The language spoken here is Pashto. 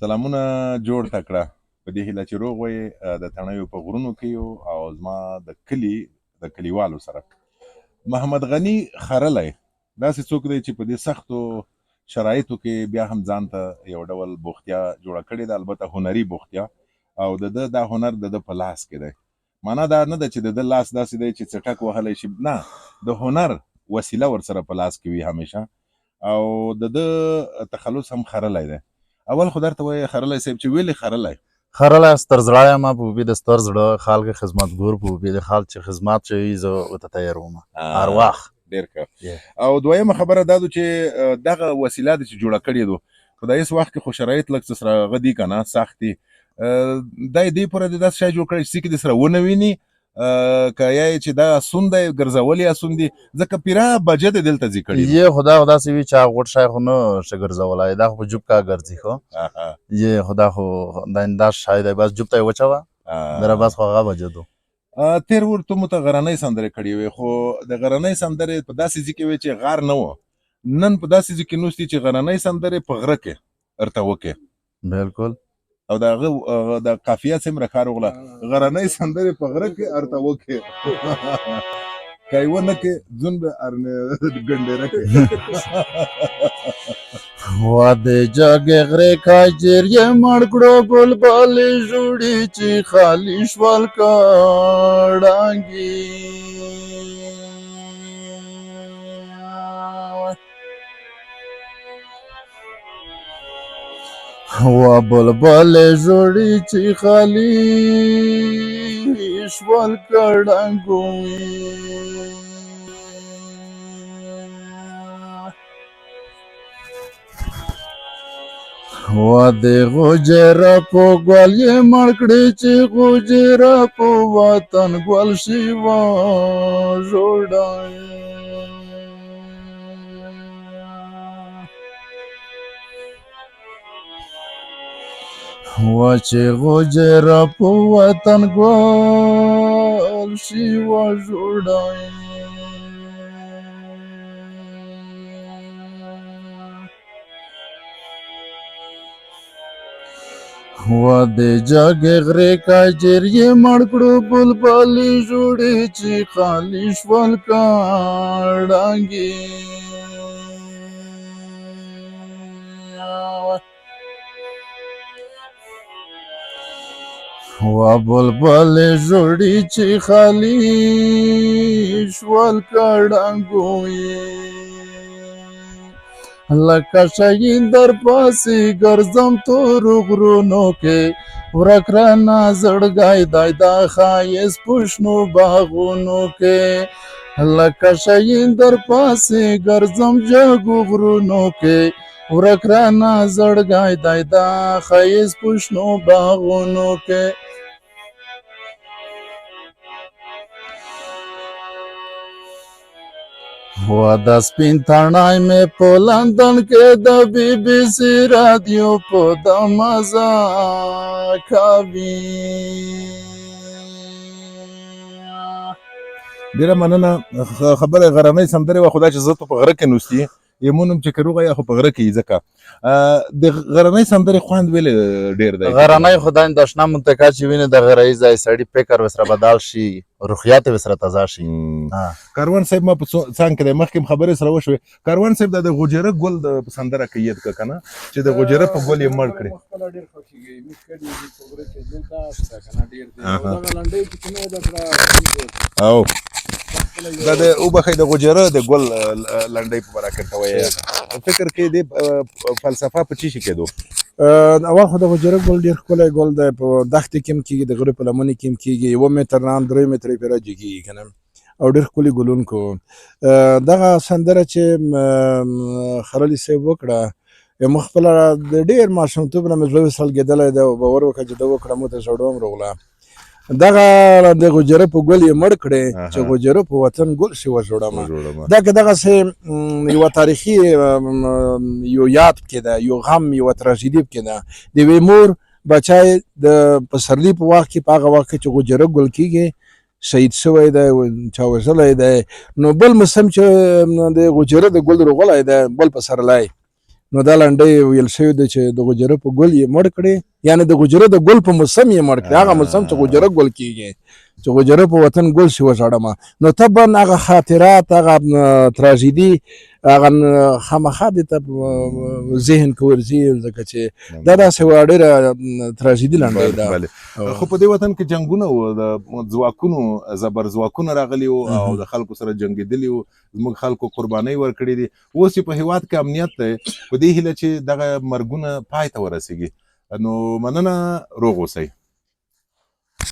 سلامونه جوړ تکړه په دې هیله چې روغ وي د تڼیو په غرونو کې یو او زما د کلیوالو سره محمد غني خرلی داسې څوک دی چې په دې سختو شرایطو کې بیا هم ځان ته یو ډول بوختیا جوړه کړې ده، البته هنري بوختیا، او د ده دا هنر د ده په لاس کې دی. معنا دا نه ده چې د ده لاس داسې دی چې څټک وهلی شي، نه، د هنر وسیله ورسره په لاس کې وي همیشه، او د ده تخلص هم خرلی دی. اول خو درته وایي خرلی صاحب چې ولې خرلی؟ خرلی ستر زړه یم په وبې د ستر زړه خلق خدمتګور په وبې د خلق چې خدمت چوي زه ورته تیار وم هر وخت. ډېر ښه. او دویمه خبره دا ده چې دغه وسیله ده چې جوړه کړې ده، خو د هېڅ وخت کې خو شرایط لږ څه سره هغه دي که نه سخت دي، دا یې دې پوره د داسې شی جوړ کړی چې څوک یې سره ونه ویني، که یا یې چې دا اسون دی ګرځولي اسون دي، ځکه پیره بجه دې دلته ځي کړي یې خدا داسې وي چې هغه غوټ شی خو نه شه ګرځولی، دا خو په جوب کا ګرځي. خو یې خدا خو دا انداز شی دی، بس جوب ته یې وچوه بره، بس خو هغه بجه دو. تېر ورته مو ته غرنۍ سندرې کړې وې، خو د غرنۍ سندرې په داسې ځای کې وې چې غار نه و، نن په داسې ځای کې نوستي چې غرنۍ سندرې په غره کې ورته وکړې. بالکل. او د هغه د قافیه څومره کار وغله، غرنۍ سندرې په غره کې ورته وکړې. که یې ونه کړې ځون به ګنډېره کړې. واده جګې غرې کاجر یې مړ کړو بلبلې ژوړي چې خالي شول کړانګي. وا بلبلې ژوړي چې خالي شول کړانګوي. وا د غوجره په ګل یې مړ کړې چې غوجره په وطن ګل شي وا ژوړی. وا چې غوجره په وطن ګل شي وا ژوړی. وا د جګې غرې کاجر یې مړ کړو بلبلې ژوړي چې خالي شول کړانګي. وا بلبلې ژوړي چې خالي شول کړانګوي. لکه شهین در پاسې ګرځم تورو غرونو کې، ورک رانه زړګی دی دا ښایست په شنو باغونو کې. لکه شهین در پاسې ګرځم جګو غرونو کې، ورک رانه زړګی دی دا ښایست په شنو باغونو کې. وا د سپین تڼای مې په لندن کې د بي بي سي رادیو په دمازه کوي. ډېره مننه. خبره غرنۍ سندرې وه، خو دا چې زه په غره کې نوستي یمونم چې که روغه یا خو په غره کې یي، ځکه د غرنۍ سندرې خوند ولې ډېر دی؟ غرنۍ خو دا اندېښنه منطقه چې ویني د غره یي ځای سړي فکر ورسره بدل شي، روحیات یې ورسره تازه شي. کاروان صاحب ما په څنګ کې دی، مخکې هم خبرې سره وشوې. کاروان صاحب دا د غوجره ګل د سندره کې یاد که نه چې د غوجره په ګل یې مړ کړې. او دا د وبښئ د غوجره د ګل لنډۍ په برکت ته وایي. فکر کې دې فلسفه په چی شي کېدو؟ اول خو د غوجره ګل ډېر ښکلی ګل دی، په دښتې کې هم کېږي، د غرو په لمنې کې هم کېږي، 1 متر نه هم 3 متره یې پرې راجګېږي که نه، او ډېر ښکلي ګلونکو. دغه سندره چې خرلي صاحب وکړه، موږ خپله د ډېر ماشومتوب نه مې زړه وسلګېدلی دی، او باور وکړه چې ده وکړه مو ته زړه هم راغله. دغه د غوجره په ګل یې مړ کړې چې غوجره په وطن ګل شي وژوړمه. دا که دغسې یوه تاریخي یو یاد پکې ده، یو غم، یوه تراژیدي پکې ده. د یوې مور بچی د پسرلي په وخت کې، په هغه وخت کې چې غوجره ګل کېږي، شهید شوی دی، چا وژلی دی. نو بل موسم چې د غوجره د ګل رغلی دی، بل پسرلی، نو دا لنډۍ ویل شوي ده چې د غجره په ګل یې مړ کړې، یعنې د غجره د ګل په موسم یې مړ کړې، هغه موسم چې غجره ګل کېږي، چې غجره په وطن ګل شي وژړمه. نو طبعا هغه خاطرات، هغه تراژیدي، هغه خامخا دې ته ذهن کې ورځي، ځکه چې دا داسې یوه ډېره تراژیدي لنډۍ ده. بله. خو په دې وطن کې جنګونه وو، د ځواکونو زبر ځواکونه راغلي وو او د خلکو سره جنګېدلي وو، زموږ خلکو قربانۍ ورکړې دي. اوس چې په هېواد کې امنیت دی، په دې هیله چې دغه مرګونه پای ته ورسېږي. نو مننه، روغ اوسئ.